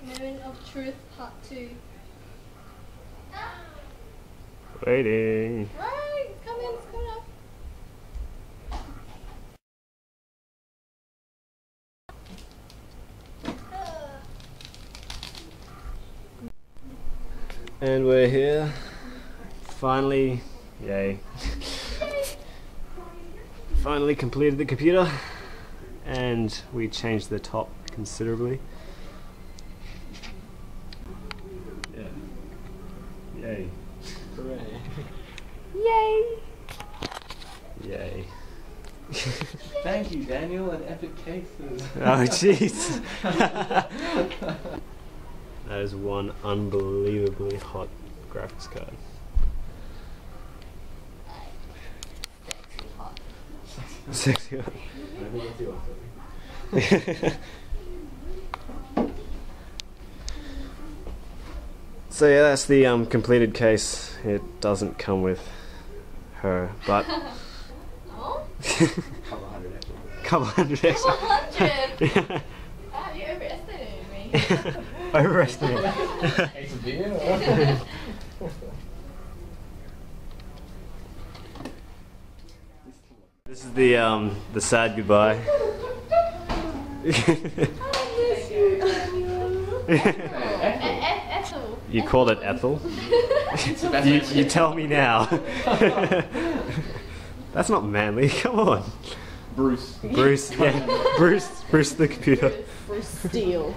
Moment of Truth Part 2. Waiting. Right, come in, it's coming up. And we're here. Finally, yay. Finally completed the computer, and we changed the top considerably. Yeah. Yay. Hooray. Yay! Yay. Thank you, Daniel, and Epic Cases. Oh, jeez. That is one unbelievably hot graphics card. Sexy hot. So yeah, that's the completed case. It doesn't come with her, but Oh? couple hundred extra. 100! Yeah. Wow, you overestimated me. Overestimated. Case of beer? This is the sad goodbye. Ethel. You called it Ethel. You tell me now. That's not manly. Come on. Bruce. Bruce. Yeah. Bruce the computer. Bruce Steele.